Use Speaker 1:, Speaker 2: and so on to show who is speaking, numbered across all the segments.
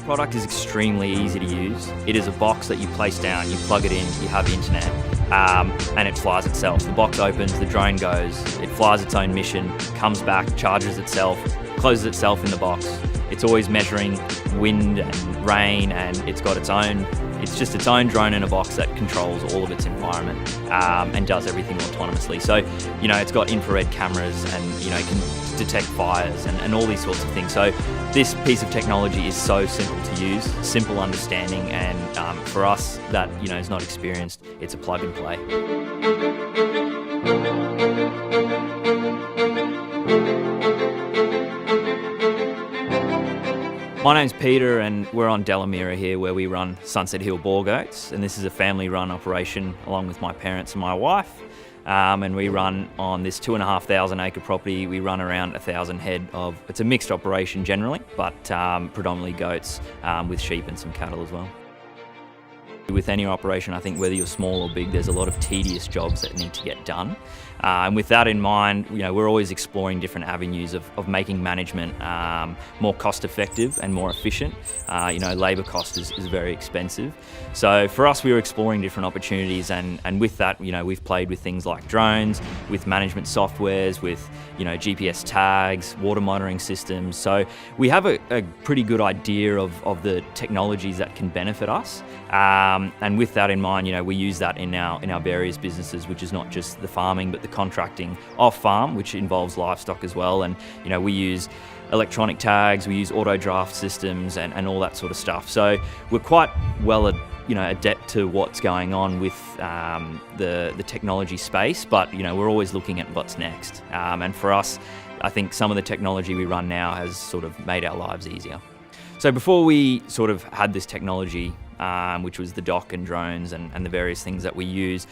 Speaker 1: Product is extremely easy to use. It is a box that you place down, you plug it in, you have the internet, and it flies itself. The box opens, the drone goes, it flies its own mission, comes back, charges itself, closes itself in the box. It's always measuring wind and rain, and it's just its own drone in a box that controls all of its environment and does everything autonomously. So, it's got infrared cameras and, it can detect fires and all these sorts of things. So this piece of technology is so simple to use, simple understanding, and for us that, is not experienced, it's a plug and play. My name's Peter and we're on Delamira here where we run Sunset Hill Boar Goats, and this is a family-run operation along with my parents and my wife. And we run on this 2,500 acre property. We run around 1,000 head of, it's a mixed operation generally, but predominantly goats with sheep and some cattle as well. With any operation, I think whether you're small or big, there's a lot of tedious jobs that need to get done. And with that in mind, we're always exploring different avenues of making management more cost effective and more efficient. Labour cost is very expensive. So for us, we were exploring different opportunities, and with that, we've played with things like drones, with management softwares, with GPS tags, water monitoring systems. So we have a pretty good idea of the technologies that can benefit us. And with that in mind, we use that in our various businesses, which is not just the farming, but the contracting off farm, which involves livestock as well. And we use electronic tags, we use auto draft systems, and all that sort of stuff. So we're quite well adept to what's going on with the technology space, but we're always looking at what's next. And for us, I think some of the technology we run now has sort of made our lives easier. So before we sort of had this technology, which was the dock and drones and the various things that we use,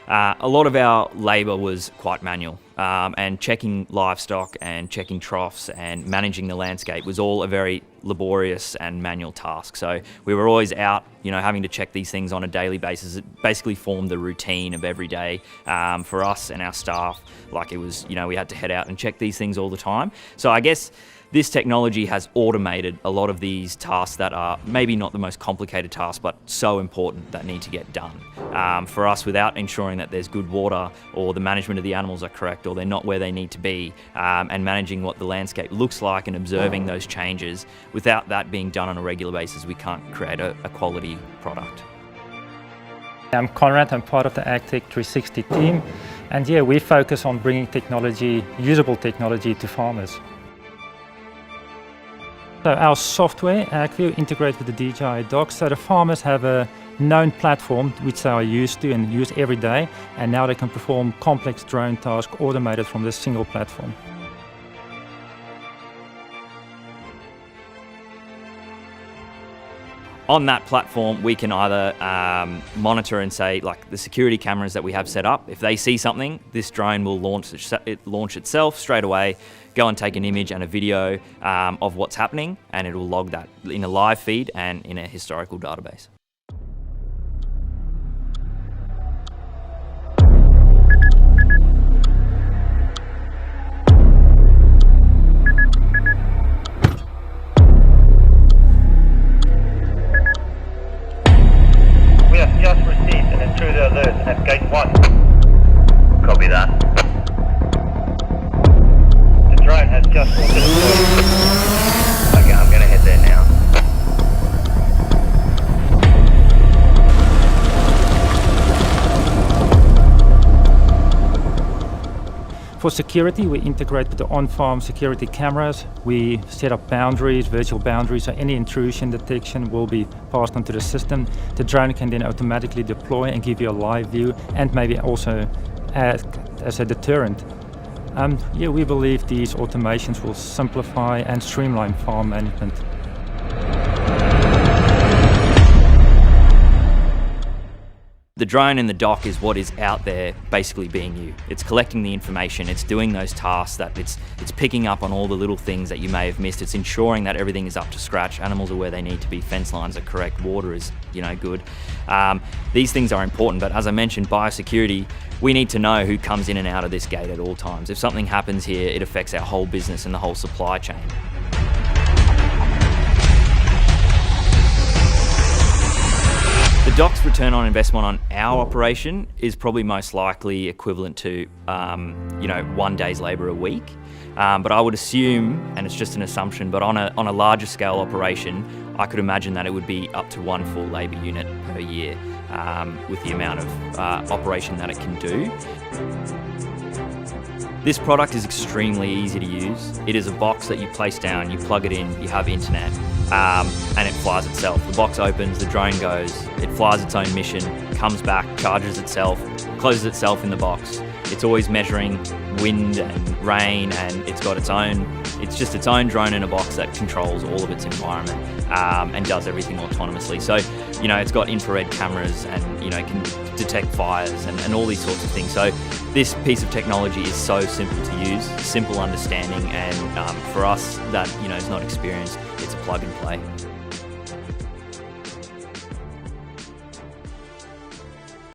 Speaker 1: a lot of our labour was quite manual, and checking livestock and checking troughs and managing the landscape was all a very laborious and manual task. So we were always out, having to check these things on a daily basis. It basically formed the routine of every day for us and our staff. Like it was, we had to head out and check these things all the time. So I guess this technology has automated a lot of these tasks that are maybe not the most complicated tasks, but so important that need to get done. For us, without ensuring that there's good water or the management of the animals are correct or they're not where they need to be, and managing what the landscape looks like and observing those changes, without that being done on a regular basis, we can't create a quality product.
Speaker 2: I'm Conrad, I'm part of the AGTech360 team, and we focus on bringing technology, usable technology, to farmers. So our software actually integrates with the DJI dock, so the farmers have a known platform which they are used to and use every day, and now they can perform complex drone tasks automated from this single platform.
Speaker 1: On that platform, we can either monitor and say, like the security cameras that we have set up, if they see something, this drone will launch itself straight away, go and take an image and a video of what's happening, and it will log that in a live feed and in a historical database.
Speaker 3: Just received an intruder alert at gate 1. Copy that. The drone has just ordered a alert. Okay, I'm going to head there now.
Speaker 2: For security, we integrate with the on-farm security cameras. We set up boundaries, virtual boundaries, so any intrusion detection will be passed onto the system. The drone can then automatically deploy and give you a live view, and maybe also act as a deterrent. We believe these automations will simplify and streamline farm management.
Speaker 1: The drone in the dock is what is out there basically being you. It's collecting the information, it's doing those tasks, that it's picking up on all the little things that you may have missed. It's ensuring that everything is up to scratch, animals are where they need to be, fence lines are correct, water is good. These things are important, but as I mentioned, biosecurity, we need to know who comes in and out of this gate at all times. If something happens here, it affects our whole business and the whole supply chain. Doc's return on investment on our operation is probably most likely equivalent to, 1 day's labour a week. But I would assume, and it's just an assumption, but on a larger scale operation, I could imagine that it would be up to 1 full labour unit per year with the amount of operation that it can do. This product is extremely easy to use. It is a box that you place down, you plug it in, you have internet, and it flies itself. The box opens, the drone goes, it flies its own mission, comes back, charges itself, closes itself in the box. It's always measuring wind and rain, and it's just its own drone in a box that controls all of its environment and does everything autonomously. So, it's got infrared cameras and, can detect fires and all these sorts of things. So this piece of technology is so simple to use, simple understanding, and for us that, is not experienced, it's a plug and play.